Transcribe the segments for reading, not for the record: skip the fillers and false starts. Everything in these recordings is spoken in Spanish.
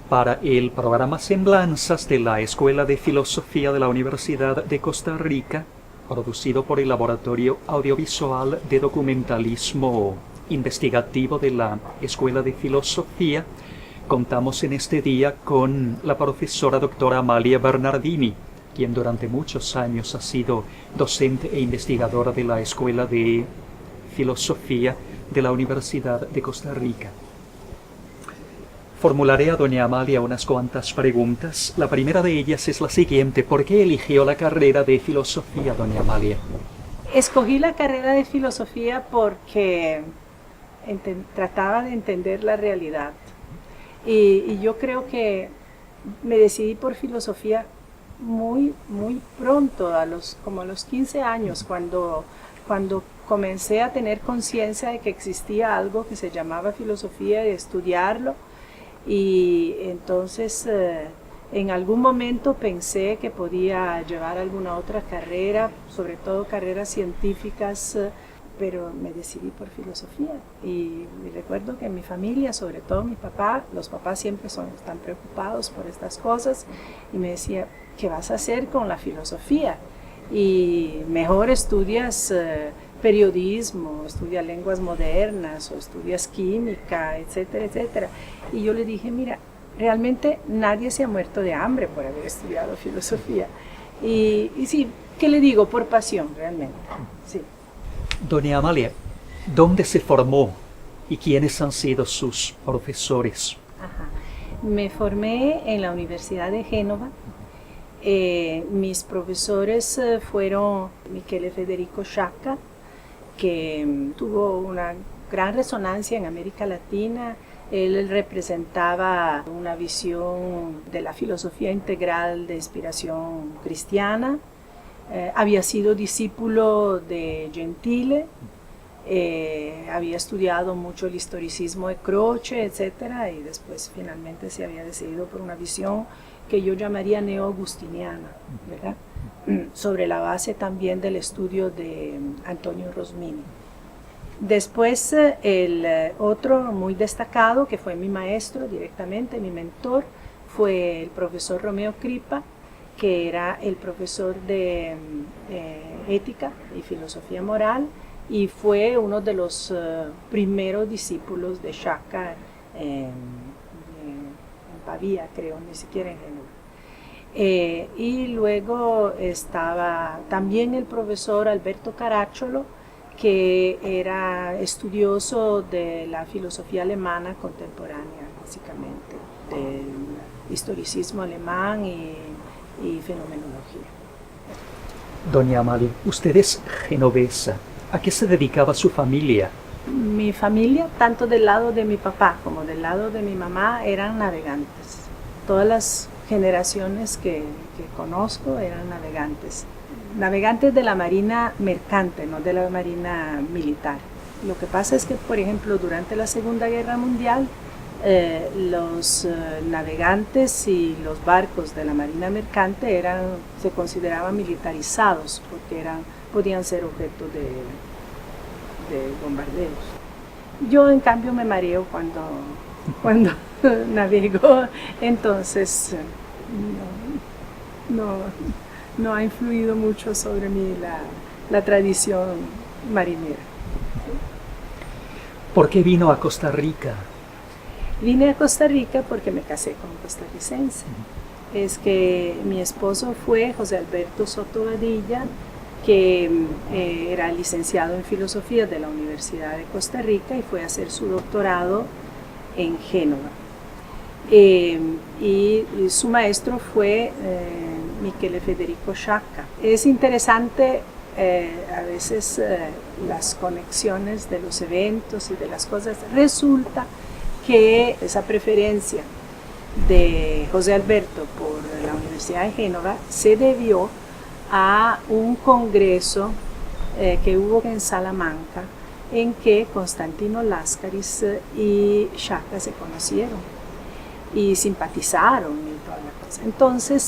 para el programa Semblanzas de la Escuela de Filosofía de la Universidad de Costa Rica, producido por el Laboratorio Audiovisual de Documentalismo Investigativo de la Escuela de Filosofía. Contamos en este día con la profesora doctora Amalia Bernardini, quien durante muchos años ha sido docente e investigadora de la Escuela de Filosofía de la Universidad de Costa Rica. Formularé a doña Amalia unas cuantas preguntas. La primera de ellas es la siguiente: ¿por qué eligió la carrera de filosofía, doña Amalia? Escogí la carrera de filosofía porque trataba de entender la realidad. Y yo creo que me decidí por filosofía muy pronto, como a los 15 años, cuando comencé a tener conciencia de que existía algo que se llamaba filosofía y estudiarlo. Y entonces en algún momento pensé que podía llevar alguna otra carrera, sobre todo carreras científicas, pero me decidí por filosofía. Y recuerdo que en mi familia, sobre todo mi papá, los papás siempre están preocupados por estas cosas, y me decía: ¿qué vas a hacer con la filosofía? Y mejor estudias periodismo, estudias lenguas modernas o estudias química, etcétera, etcétera. Y yo le dije: mira, realmente nadie se ha muerto de hambre por haber estudiado filosofía. Y sí, ¿qué le digo? Por pasión, realmente, sí. Doña Amalia, ¿dónde se formó y quiénes han sido sus profesores? Ajá. Me formé en la Universidad de Génova. Mis profesores fueron Michele Federico Sciacca, que tuvo una gran resonancia en América Latina. Él representaba una visión de la filosofía integral de inspiración cristiana. Había sido discípulo de Gentile, había estudiado mucho el historicismo de Croce, etc. Y después finalmente se había decidido por una visión que yo llamaría neo-agustiniana, ¿verdad? Sobre la base también del estudio de Antonio Rosmini. Después el otro muy destacado, que fue mi maestro directamente, mi mentor, fue el profesor Romeo Crippa, que era el profesor de ética y filosofía moral, y fue uno de los primeros discípulos de Sciacca en Pavía, creo, ni siquiera en Génova. Y luego estaba también el profesor Alberto Caracciolo, que era estudioso de la filosofía alemana contemporánea, básicamente, del historicismo alemán y fenomenología. Doña Amalia, usted es genovesa. ¿A qué se dedicaba su familia? Mi familia, tanto del lado de mi papá como del lado de mi mamá, eran navegantes. Todas las generaciones que conozco eran navegantes. Navegantes de la marina mercante, no de la marina militar. Lo que pasa es que, por ejemplo, durante la Segunda Guerra Mundial, los navegantes y los barcos de la marina mercante se consideraban militarizados porque podían ser objeto de bombardeos. Yo, en cambio, me mareo cuando navego, entonces no ha influido mucho sobre mí la tradición marinera. ¿Por qué vino a Costa Rica? Vine a Costa Rica porque me casé con un costarricense. Es que mi esposo fue José Alberto Soto Badilla, que era licenciado en filosofía de la Universidad de Costa Rica y fue a hacer su doctorado en Génova. Y su maestro fue Michele Federico Sciacca. Es interesante a veces las conexiones de los eventos y de las cosas. Resulta que esa preferencia de José Alberto por la Universidad de Génova se debió a un congreso que hubo en Salamanca, en que Constantino Láscaris y Sciacca se conocieron y simpatizaron y toda la cosa. Entonces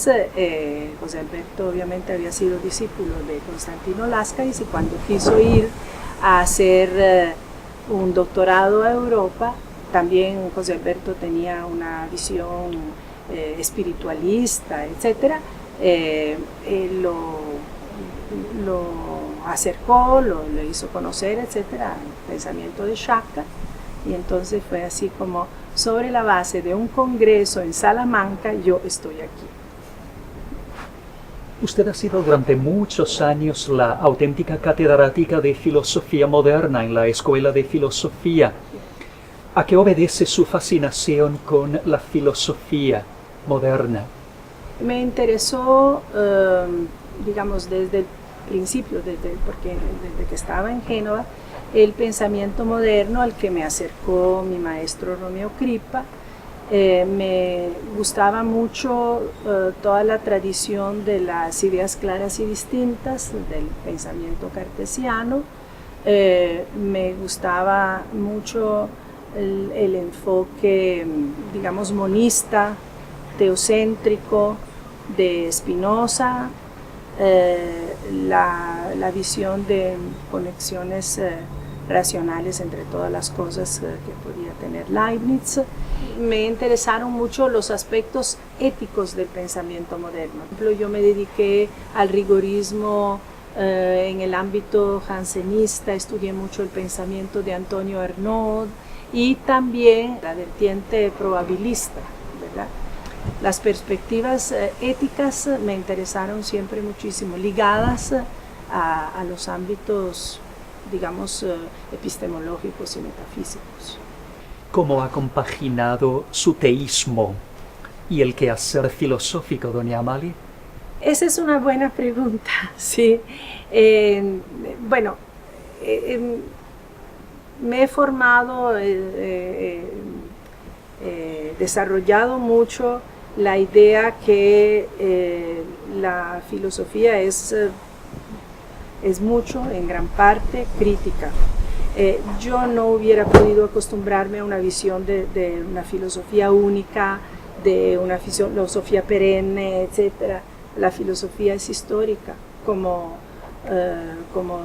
José Alberto obviamente había sido discípulo de Constantino Láscaris, y cuando quiso ir a hacer un doctorado a Europa, también José Alberto tenía una visión espiritualista, etc. Él lo acercó, lo hizo conocer, etcétera, el pensamiento de Sciacca, y entonces fue así como sobre la base de un congreso en Salamanca, yo estoy aquí. Usted ha sido durante muchos años la auténtica catedrática de filosofía moderna en la Escuela de Filosofía. ¿A qué obedece su fascinación con la filosofía moderna? Me interesó, digamos, desde el principio, porque desde que estaba en Génova, el pensamiento moderno al que me acercó mi maestro Romeo Crippa. Me gustaba mucho toda la tradición de las ideas claras y distintas, del pensamiento cartesiano. Me gustaba mucho el enfoque, digamos, monista, teocéntrico de Spinoza, la visión de conexiones racionales entre todas las cosas que podía tener Leibniz. Me interesaron mucho los aspectos éticos del pensamiento moderno. Por ejemplo, yo me dediqué al rigorismo en el ámbito jansenista, estudié mucho el pensamiento de Antonio Arnaud y también la vertiente probabilista, ¿verdad? Las perspectivas éticas me interesaron siempre muchísimo, ligadas a los ámbitos, digamos, epistemológicos y metafísicos. ¿Cómo ha compaginado su teísmo y el quehacer filosófico, doña Amalia? Esa es una buena pregunta, sí. Bueno, me he formado, desarrollado mucho la idea que la filosofía es mucho, en gran parte, crítica. Yo no hubiera podido acostumbrarme a una visión de una filosofía única, de una filosofía perenne, etc. La filosofía es histórica, como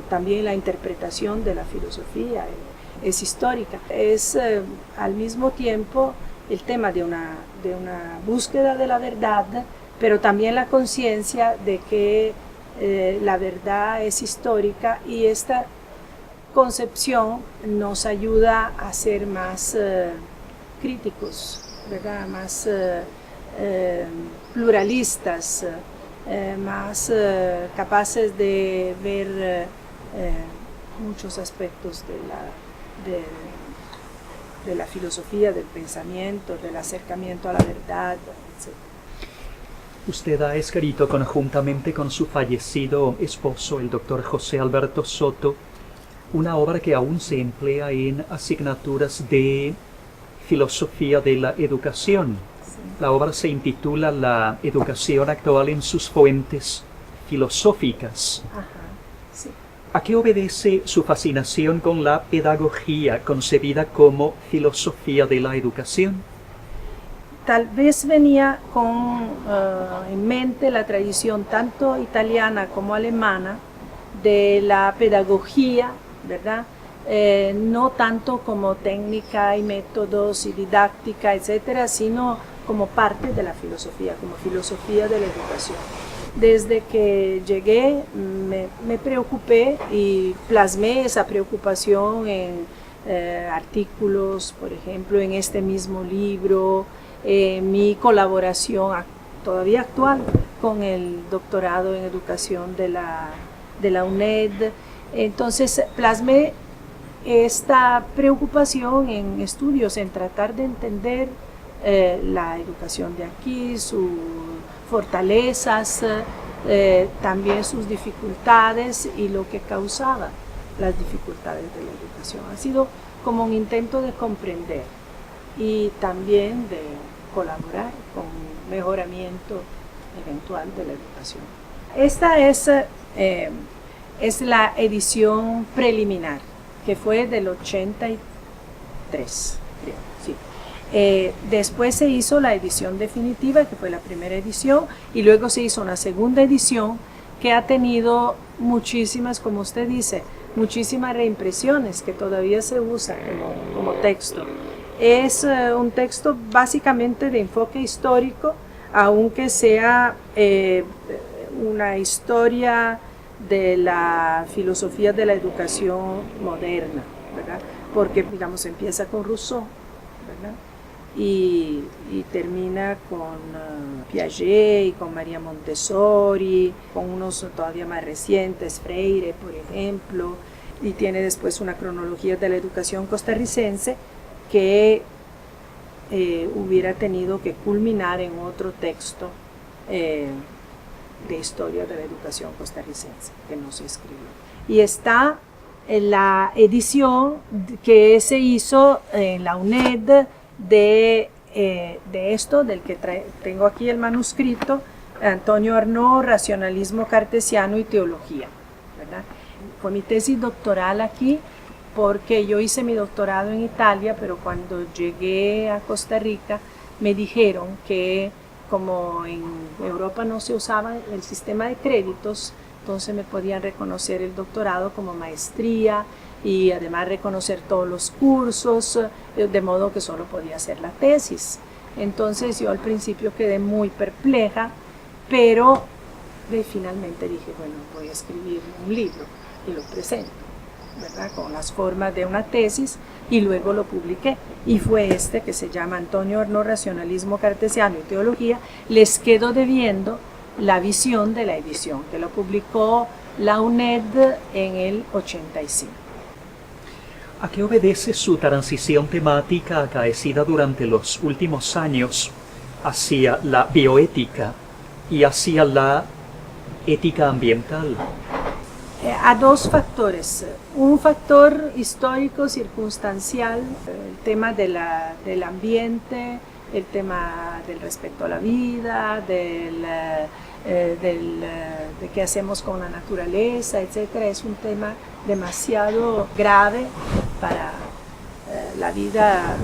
también la interpretación de la filosofía es histórica. Es al mismo tiempo el tema de una búsqueda de la verdad, pero también la conciencia de que la verdad es histórica, y esta concepción nos ayuda a ser más críticos, ¿verdad? Más pluralistas, más capaces de ver muchos aspectos de la filosofía, del pensamiento, del acercamiento a la verdad, etc. Usted ha escrito conjuntamente con su fallecido esposo, el doctor José Alberto Soto, una obra que aún se emplea en asignaturas de filosofía de la educación. Sí. La obra se intitula La educación actual en sus fuentes filosóficas. Ajá, sí. ¿A qué obedece su fascinación con la pedagogía concebida como filosofía de la educación? Tal vez venía en mente la tradición tanto italiana como alemana de la pedagogía, ¿verdad? No tanto como técnica y métodos y didáctica, etcétera, sino como parte de la filosofía, como filosofía de la educación. Desde que llegué me preocupé y plasmé esa preocupación en artículos, por ejemplo, en este mismo libro, mi colaboración todavía actual con el doctorado en educación de la UNED. Entonces plasmé esta preocupación en estudios, en tratar de entender la educación de aquí, sus fortalezas, también sus dificultades y lo que causaba las dificultades de la educación. Ha sido como un intento de comprender y también de colaborar con un mejoramiento eventual de la educación. Esta es la edición preliminar, que fue del 83, creo, sí. Después se hizo la edición definitiva, que fue la primera edición, y luego se hizo una segunda edición que ha tenido muchísimas, como usted dice, muchísimas reimpresiones, que todavía se usa como texto. Es un texto básicamente de enfoque histórico, aunque sea una historia de la filosofía de la educación moderna, ¿verdad? Porque, digamos, empieza con Rousseau, ¿verdad? Y termina con Piaget y con María Montessori, con unos todavía más recientes, Freire, por ejemplo, y tiene después una cronología de la educación costarricense que hubiera tenido que culminar en otro texto de historia de la educación costarricense, que no se escribió. Y está en la edición que se hizo en la UNED de esto, del que tengo aquí el manuscrito, Antonio Arnaud, Racionalismo Cartesiano y Teología, ¿verdad? Fue mi tesis doctoral aquí, porque yo hice mi doctorado en Italia, pero cuando llegué a Costa Rica me dijeron que como en Europa no se usaba el sistema de créditos, entonces me podían reconocer el doctorado como maestría y además reconocer todos los cursos, de modo que solo podía hacer la tesis. Entonces yo al principio quedé muy perpleja, pero finalmente dije, bueno, voy a escribir un libro y lo presento, ¿verdad? Con las formas de una tesis, y luego lo publiqué, y fue este que se llama Antonio Arnaud, Racionalismo Cartesiano y Teología. Les quedo debiendo la visión de la edición, que lo publicó la UNED en el 85. ¿A qué obedece su transición temática acaecida durante los últimos años hacia la bioética y hacia la ética ambiental? A dos factores. Un factor histórico, circunstancial, el tema del ambiente, el tema del respeto a la vida, de qué hacemos con la naturaleza, etcétera. Es un tema demasiado grave para la vida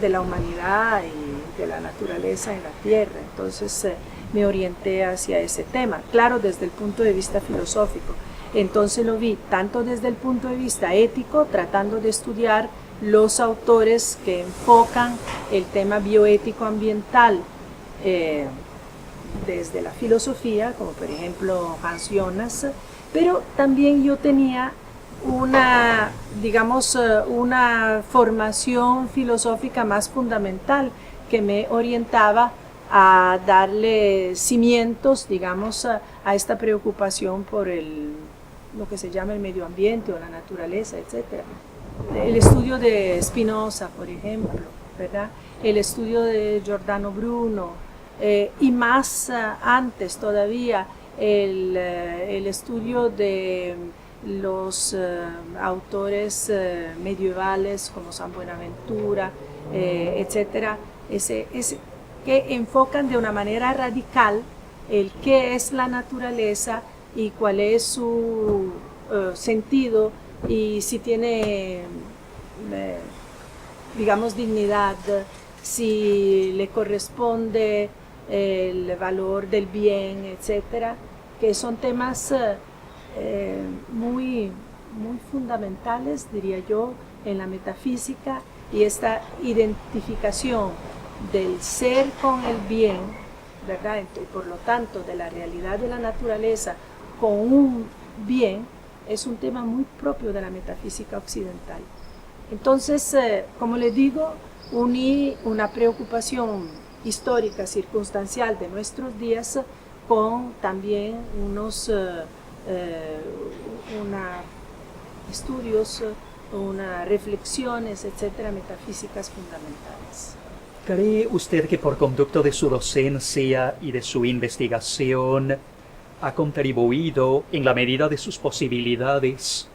de la humanidad y de la naturaleza en la Tierra. Entonces me orienté hacia ese tema, claro, desde el punto de vista filosófico. Entonces lo vi tanto desde el punto de vista ético, tratando de estudiar los autores que enfocan el tema bioético ambiental desde la filosofía, como por ejemplo Hans Jonas, pero también yo tenía una, digamos, una formación filosófica más fundamental que me orientaba a darle cimientos, digamos, a esta preocupación por lo que se llama el medio ambiente o la naturaleza, etc. El estudio de Spinoza, por ejemplo, ¿verdad? El estudio de Giordano Bruno, y más antes todavía el estudio de los autores medievales como San Buenaventura, etcétera, que enfocan de una manera radical el qué es la naturaleza y cuál es su sentido, y si tiene, digamos, dignidad, si le corresponde el valor del bien, etcétera, que son temas muy fundamentales, diría yo, en la metafísica, y esta identificación del ser con el bien, ¿verdad? Y por lo tanto de la realidad de la naturaleza con un bien, es un tema muy propio de la metafísica occidental. Entonces, como les digo, uní una preocupación histórica, circunstancial de nuestros días con también unos estudios, unas reflexiones, etcétera, metafísicas fundamentales. ¿Cree usted que por conducto de su docencia y de su investigación ha contribuido, en la medida de sus posibilidades,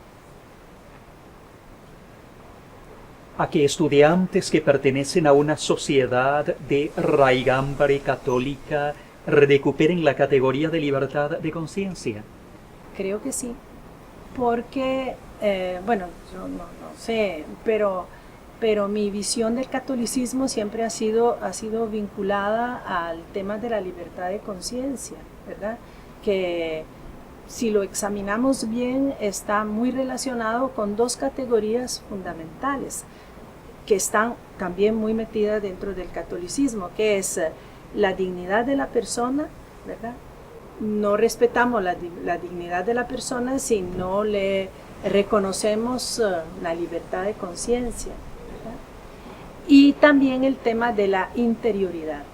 a que estudiantes que pertenecen a una sociedad de raigambre católica recuperen la categoría de libertad de conciencia? Creo que sí, porque, bueno, yo no sé, pero mi visión del catolicismo siempre ha sido vinculada al tema de la libertad de conciencia, ¿verdad? Que si lo examinamos bien está muy relacionado con dos categorías fundamentales, que están también muy metidas dentro del catolicismo, que es la dignidad de la persona, ¿verdad? No respetamos la dignidad de la persona si no le reconocemos la libertad de conciencia, ¿verdad? Y también el tema de la interioridad.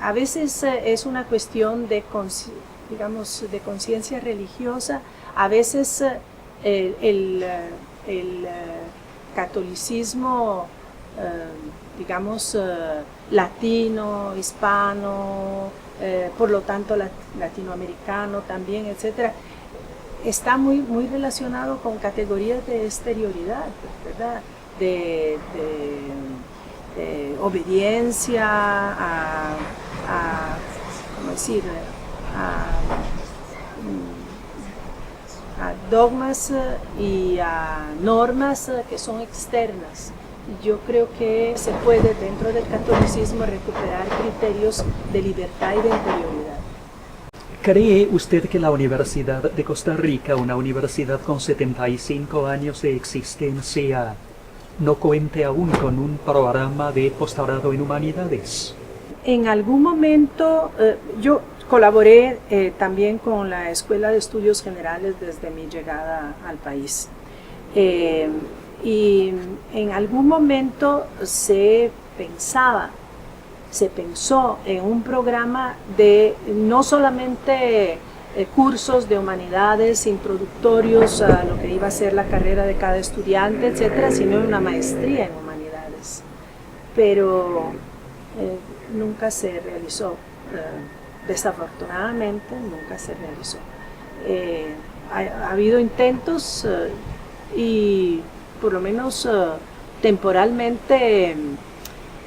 A veces es una cuestión de conciencia religiosa, a veces el catolicismo, latino, hispano, por lo tanto latinoamericano también, etcétera, está muy relacionado con categorías de exterioridad, ¿verdad? De obediencia ¿cómo decir? A dogmas y a normas que son externas. Yo creo que se puede dentro del catolicismo recuperar criterios de libertad y de interioridad. ¿Cree usted que la Universidad de Costa Rica, una universidad con 75 años de existencia, no cuente aún con un programa de posgrado en humanidades? En algún momento yo colaboré también con la Escuela de Estudios Generales desde mi llegada al país. Y en algún momento se pensó en un programa de no solamente cursos de humanidades introductorios a lo que iba a ser la carrera de cada estudiante, etcétera, sino una maestría en humanidades. Pero nunca se realizó, desafortunadamente nunca se realizó. Ha habido intentos y por lo menos temporalmente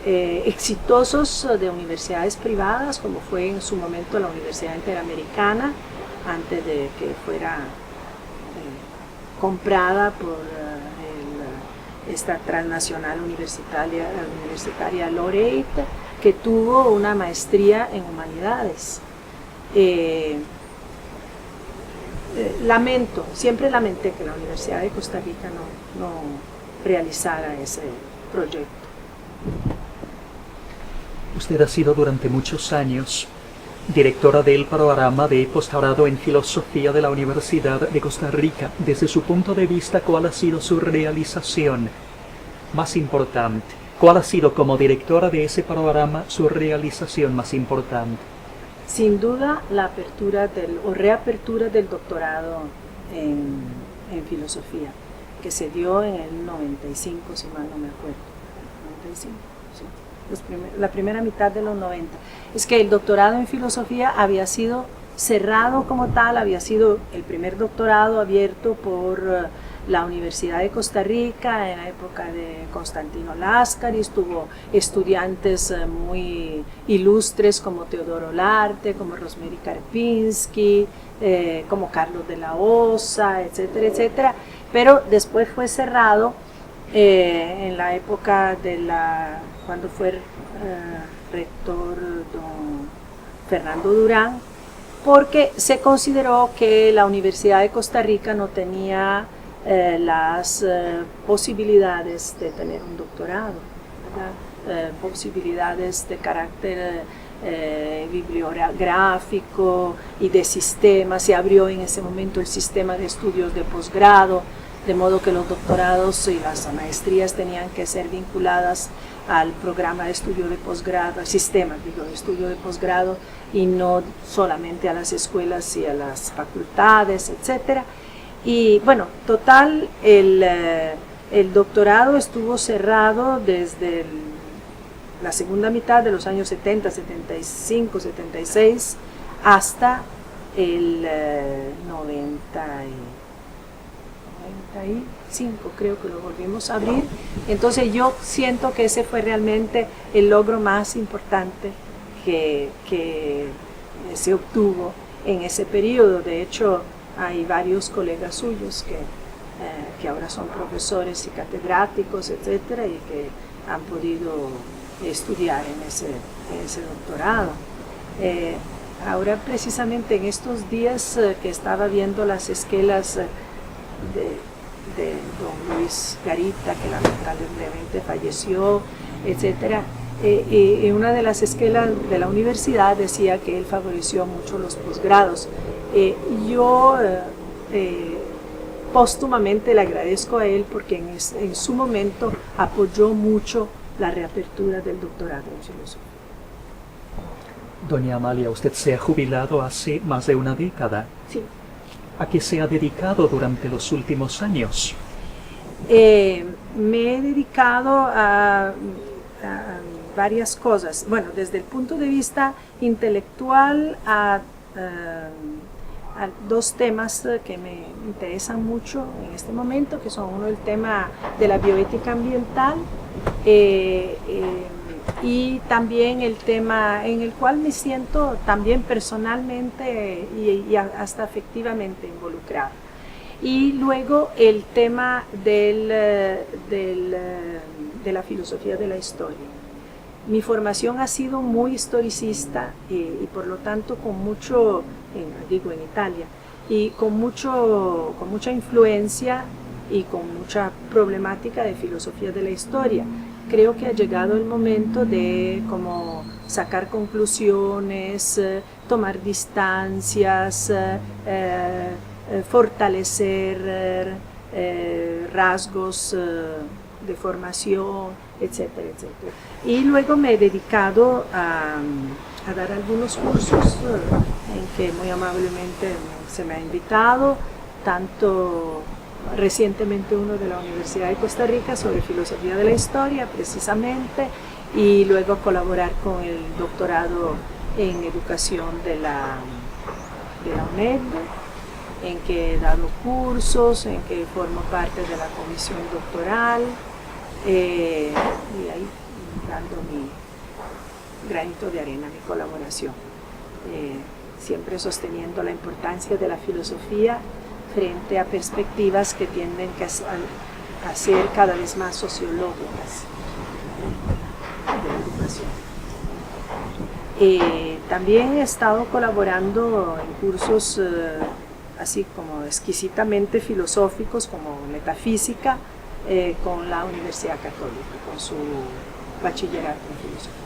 exitosos de universidades privadas, como fue en su momento la Universidad Interamericana, antes de que fuera comprada por esta transnacional universitaria Laureate, que tuvo una maestría en humanidades. Siempre lamenté que la Universidad de Costa Rica no realizara ese proyecto. Usted ha sido durante muchos años directora del programa de posgrado en Filosofía de la Universidad de Costa Rica. Desde su punto de vista, ¿cuál ha sido su realización más importante? ¿Cuál ha sido, como directora de ese programa, su realización más importante? Sin duda, la reapertura del doctorado en filosofía, que se dio en el 95, si mal no me acuerdo. 95, sí. La primera mitad de los 90. Es que el doctorado en filosofía había sido cerrado como tal, había sido el primer doctorado abierto por la Universidad de Costa Rica en la época de Constantino Láscaris. Tuvo estudiantes muy ilustres como Teodoro Larte, como Rosemary Karpinski, como Carlos de la Osa, etcétera, etcétera. Pero después fue cerrado en la época cuando fue rector don Fernando Durán, porque se consideró que la Universidad de Costa Rica no tenía las posibilidades de tener un doctorado, posibilidades de carácter bibliográfico y de sistema. Se abrió en ese momento el sistema de estudios de posgrado, de modo que los doctorados y las maestrías tenían que ser vinculadas al programa de estudio de posgrado, al sistema de estudio de posgrado, y no solamente a las escuelas y a las facultades, etcétera. Y bueno, total, el doctorado estuvo cerrado desde la segunda mitad de los años 70, 75, 76, hasta el 95, creo que lo volvimos a abrir. Entonces yo siento que ese fue realmente el logro más importante que se obtuvo en ese periodo. De hecho, hay varios colegas suyos que ahora son profesores y catedráticos, etcétera, y que han podido estudiar en ese doctorado. Ahora, precisamente en estos días que estaba viendo las esquelas de don Luis Garita, que lamentablemente falleció, etc. Y una de las escuelas de la universidad decía que él favoreció mucho los posgrados. Yo póstumamente le agradezco a él porque en su momento apoyó mucho la reapertura del doctorado en filosofía. Doña Amalia, usted se ha jubilado hace más de una década. Sí. ¿A qué se ha dedicado durante los últimos años? Me he dedicado a varias cosas. Bueno, desde el punto de vista intelectual a dos temas que me interesan mucho en este momento, que son uno el tema de la bioética ambiental y también el tema en el cual me siento también personalmente y hasta afectivamente involucrada. Y luego el tema de la filosofía de la historia. Mi formación ha sido muy historicista y por lo tanto con mucho, digo en Italia, y con mucha influencia y con mucha problemática de filosofía de la historia. Creo que ha llegado el momento de como sacar conclusiones, tomar distancias, fortalecer rasgos de formación, etcétera, etcétera. Y luego me he dedicado a dar algunos cursos en que muy amablemente se me ha invitado, tanto recientemente uno de la Universidad de Costa Rica sobre filosofía de la historia precisamente, y luego colaborar con el doctorado en educación de la UNED, en que he dado cursos, en que formo parte de la comisión doctoral, y ahí dando mi granito de arena, mi colaboración, siempre sosteniendo la importancia de la filosofía frente a perspectivas que tienden a ser cada vez más sociológicas de la educación. También he estado colaborando en cursos así como exquisitamente filosóficos, como metafísica, con la Universidad Católica, con su bachillerato en filosofía.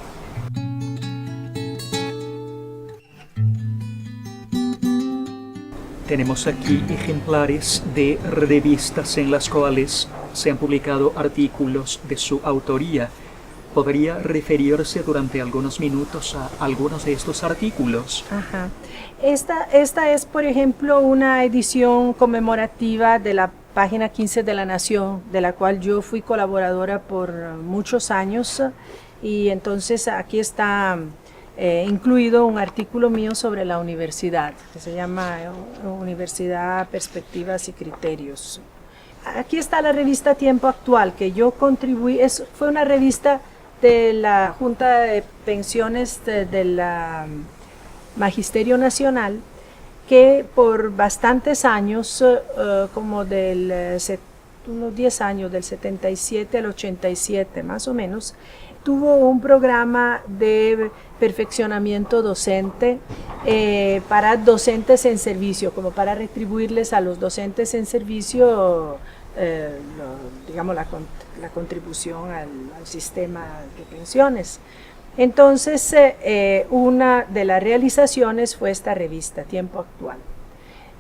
Tenemos aquí ejemplares de revistas en las cuales se han publicado artículos de su autoría. ¿Podría referirse durante algunos minutos a algunos de estos artículos? Ajá. Esta es, por ejemplo, una edición conmemorativa de la página 15 de La Nación, de la cual yo fui colaboradora por muchos años, y entonces aquí está incluido un artículo mío sobre la universidad, que se llama Universidad, Perspectivas y Criterios. Aquí está la revista Tiempo Actual, que yo contribuí, fue una revista de la Junta de Pensiones de la Magisterio Nacional, que por bastantes años, como unos 10 años, del 77 al 87 más o menos, tuvo un programa de perfeccionamiento docente para docentes en servicio, como para retribuirles a los docentes en servicio, digamos, la contribución al sistema de pensiones. Entonces, una de las realizaciones fue esta revista, Tiempo Actual,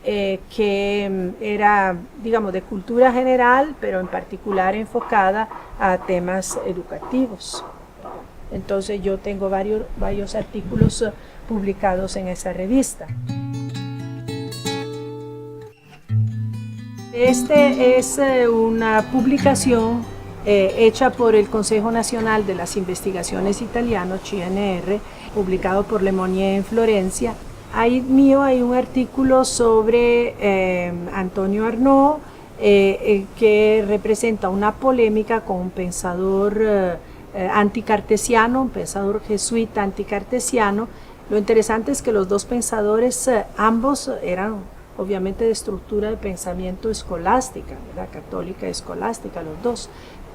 que era, digamos, de cultura general, pero en particular enfocada a temas educativos. Entonces yo tengo varios artículos publicados en esa revista. Este es una publicación hecha por el Consejo Nacional de las Investigaciones Italiano, CNR, publicado por Le Monnier en Florencia. Ahí mío hay un artículo sobre Antonio Arnaud, que representa una polémica con un pensador anticartesiano, un pensador jesuita anticartesiano. Lo interesante es que los dos pensadores, ambos eran obviamente de estructura de pensamiento escolástica, ¿verdad? Católica escolástica, los dos.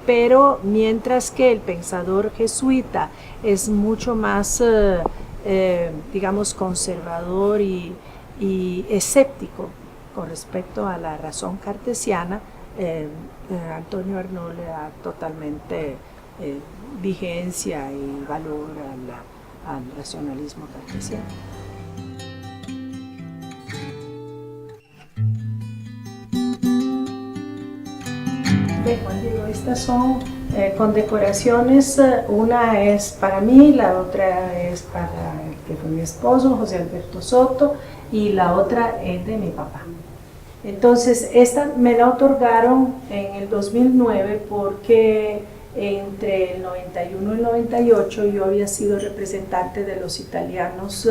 Pero mientras que el pensador jesuita es mucho más, digamos, conservador y escéptico con respecto a la razón cartesiana, Antonio Arnault le da totalmente vigencia y valor al racionalismo cartesiano. Juan Diego, estas son condecoraciones, una es para mí, la otra es para el que fue mi esposo, José Alberto Soto, y la otra es de mi papá. Entonces, esta me la otorgaron en el 2009 porque entre el 91 y el 98 yo había sido representante de los italianos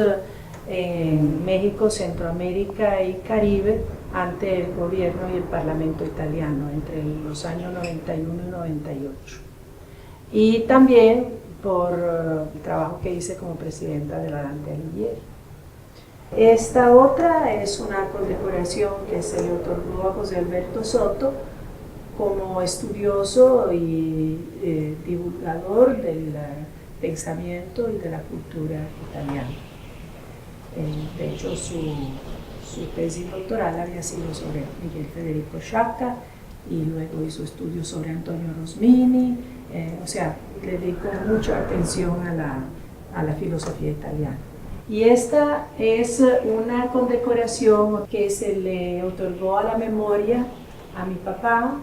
en México, Centroamérica y Caribe ante el gobierno y el parlamento italiano entre los años 91 y 98. Y también por el trabajo que hice como presidenta de la Dante Alighieri. Esta otra es una condecoración que se le otorgó a José Alberto Soto como estudioso y divulgador del pensamiento y de la cultura italiana. De hecho, su tesis doctoral había sido sobre Miguel Federico Sciacca y luego hizo estudios sobre Antonio Rosmini, o sea, le dedicó mucha atención a la filosofía italiana. Y esta es una condecoración que se le otorgó a la memoria a mi papá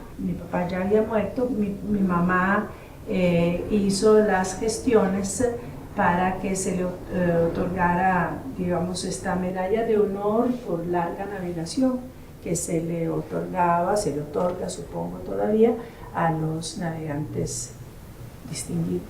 ya había muerto, mi mamá hizo las gestiones para que se le otorgara, digamos, esta medalla de honor por larga navegación que se le otorga, supongo todavía, a los navegantes distinguidos.